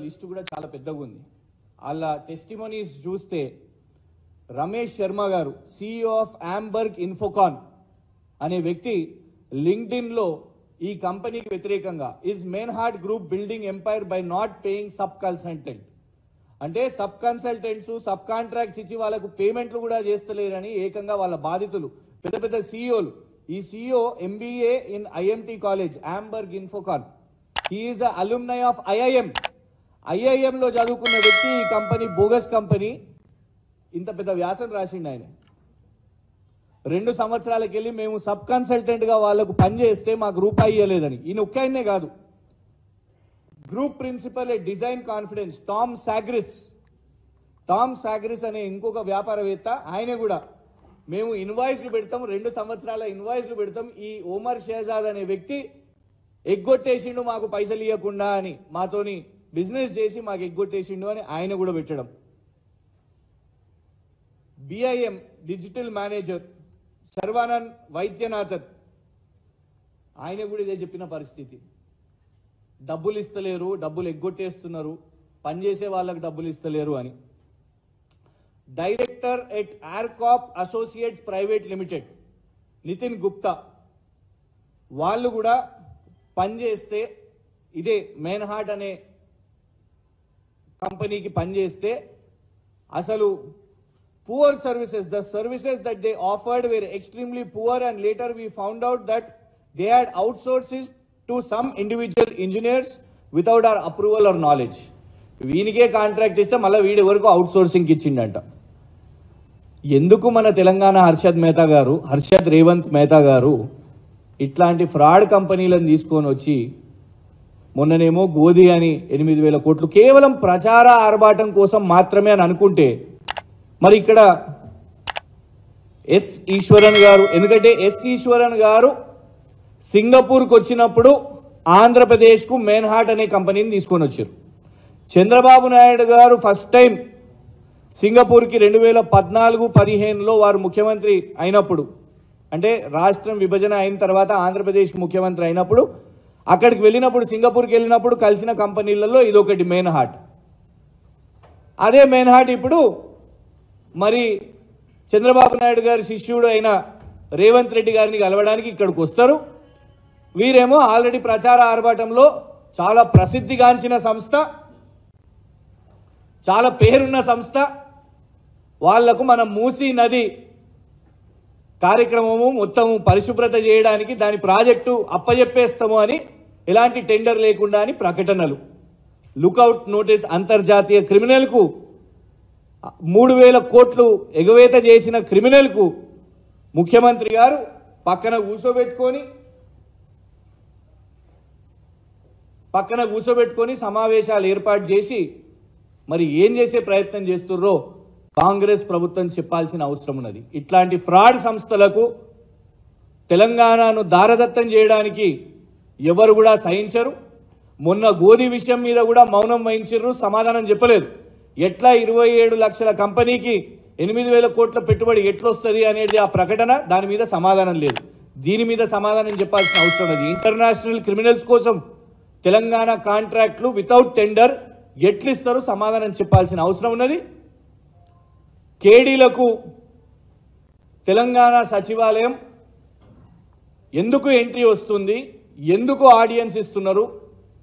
List కూడా చాలా పెద్దగా ఉంది. వాళ్ళ టెస్టిమోనీస్ చూస్తే రమేష్ శర్మ గారు CEO ఆఫ్ ఆంబర్గ్ ఇన్ఫోకాన్ అనే వ్యక్తి లింక్డ్ఇన్లో ఈ కంపెనీకి వ్యతిరేకంగా is Meinhardt group building empire by not paying sub consultant, అంటే సబ్ కన్సల్టెంట్స్ సబ్ కాంట్రాక్ట్స్ ఇచ్చి వాళ్ళకు పేమెంట్లు కూడా చేస్తలేరని ఏకంగా వాళ్ళ బాధితులు పెద్ద పెద్ద CEOలు. ఈ CEO MBA in IMT college Hamburg Infocon, he is a alumni of IIMలో చదువుకున్న వ్యక్తి ఈ కంపెనీ బోగస్ కంపెనీ ఇంత పెద్ద వ్యాసం రాసిండు ఆయన. 2 సంవత్సరాలకి వెళ్ళి మేము సబ్ కన్సల్టెంట్గా వాళ్ళకు పనిచేస్తే మాకు రూపాయి ఇవ్వలేదని. ఈయన ఒక్కనే కాదు, గ్రూప్ ప్రిన్సిపల్ ఏ డిజైన్ కాన్ఫిడెన్స్ టామ్ సాగ్రిస్ అనే ఇంకొక వ్యాపారవేత్త, ఆయన కూడా మేము ఇన్వాయిస్లు పెడతాం, 2 సంవత్సరాల ఇన్వాయిస్లు పెడతాం, ఈ ఓమర్ షేజాద్ అనే వ్యక్తి ఎగ్గొట్టేసిండు మాకు పైసలు ఇవ్వకుండా అని, మాతోని బిజినెస్ చేసి మాకు ఎగ్గొట్టేసిండు అని ఆయన కూడా పెట్టడం. BIM digital manager Sharwanand Vaidyanathan, ఆయన కూడా ఇదే చెప్పిన పరిస్థితి. డబ్బులు ఇస్తలేరు, డబ్బులు ఎగ్గొట్టేస్తున్నారు, పనిచేసే వాళ్ళకి డబ్బులు ఇస్తలేరు అని. Director at Arcop associates private limited Nitin Gupta, వాళ్ళు కూడా పనిచేస్తే ఇదే మెయిన్హార్ట్ అనే కంపెనీకి పనిచేస్తే అసలు poor services, the services that they offered were extremely poor, and later we found out that they had outsourced to some individual engineers without our approval or knowledge. వీనికే contract ఇస్తే మళ్ళీ వీడి వరకు అవుట్ సోర్సింగ్కి ఇచ్చిండంట. ఎందుకు మన తెలంగాణ హర్షద్ రేవంత్ మెహతా గారు ఇట్లాంటి ఫ్రాడ్ కంపెనీలను తీసుకొని వచ్చి మొన్ననేమో గోధి అని 8,000 కోట్లు కేవలం ప్రచార ఆర్భాటం కోసం మాత్రమే అని అనుకుంటే, మరి ఇక్కడ ఎస్ ఈశ్వరన్ గారు, ఎందుకంటే ఎస్ ఈశ్వరన్ గారు సింగపూర్కి వచ్చినప్పుడు ఆంధ్రప్రదేశ్కు మెయిన్హార్ట్ అనే కంపెనీని తీసుకొని వచ్చారు. చంద్రబాబు నాయుడు గారు ఫస్ట్ టైం సింగపూర్కి 2014-15లో వారు ముఖ్యమంత్రి అయినప్పుడు, అంటే రాష్ట్రం విభజన అయిన తర్వాత ఆంధ్రప్రదేశ్కి ముఖ్యమంత్రి అయినప్పుడు అక్కడికి వెళ్ళినప్పుడు, సింగపూర్కి వెళ్ళినప్పుడు కలిసిన కంపెనీలలో ఇదొకటి మెయిన్హార్ట్. అదే మెయిన్హార్ట్ ఇప్పుడు మరి చంద్రబాబు నాయుడు గారి శిష్యుడు అయిన రేవంత్ రెడ్డి గారిని కలవడానికి ఇక్కడికి వస్తారు. వీరేమో ఆల్రెడీ ప్రచార ఆర్భాటంలో చాలా ప్రసిద్ధిగాంచిన సంస్థ, చాలా పేరున్న సంస్థ, వాళ్లకు మనం మూసీ నది కార్యక్రమము మొత్తం పరిశుభ్రత చేయడానికి దాని ప్రాజెక్టు అప్పజెప్పేస్తాము అని, ఎలాంటి టెండర్ లేకుండా అని ప్రకటనలు, లుకౌట్ నోటీస్ అంతర్జాతీయ క్రిమినల్కు 3,000 కోట్లు ఎగవేత చేసిన క్రిమినల్కు ముఖ్యమంత్రి గారు పక్కన కూర్చోబెట్టుకొని సమావేశాలు ఏర్పాటు చేసి మరి ఏం చేసే ప్రయత్నం చేస్తుర్రో కాంగ్రెస్ ప్రభుత్వం చెప్పాల్సిన అవసరం ఉన్నది. ఇట్లాంటి ఫ్రాడ్ సంస్థలకు తెలంగాణను దారదత్తం చేయడానికి ఎవరు కూడా సహించరు. మొన్న గోధి విషయం మీద కూడా మౌనం వహించారు, సమాధానం చెప్పలేదు. ఎట్లా 27 లక్షల కంపెనీకి 8,000 కోట్ల పెట్టుబడి ఎట్లొస్తుంది అనేది ఆ ప్రకటన, దాని మీద సమాధానం లేదు. దీని మీద సమాధానం చెప్పాల్సిన అవసరం ఉన్నది. ఇంటర్నేషనల్ క్రిమినల్స్ కోసం తెలంగాణ కాంట్రాక్ట్లు వితౌట్ టెండర్ ఎట్లిస్తారో సమాధానం చెప్పాల్సిన అవసరం ఉన్నది. కేడీలకు తెలంగాణ సచివాలయం ఎందుకు ఎంట్రీ వస్తుంది, ఎందుకు ఆడియన్స్ ఇస్తున్నారు,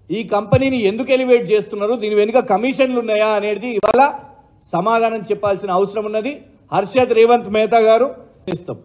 ఈ కంపెనీని ఎందుకు ఎలివేట్ చేస్తున్నారు, దీని వెనుక కమిషన్లు ఉన్నాయా అనేది ఇవాళ సమాధానం చెప్పాల్సిన అవసరం ఉన్నది. హర్షద్ రేవంత్ మెహతా గారు ఇస్తాం.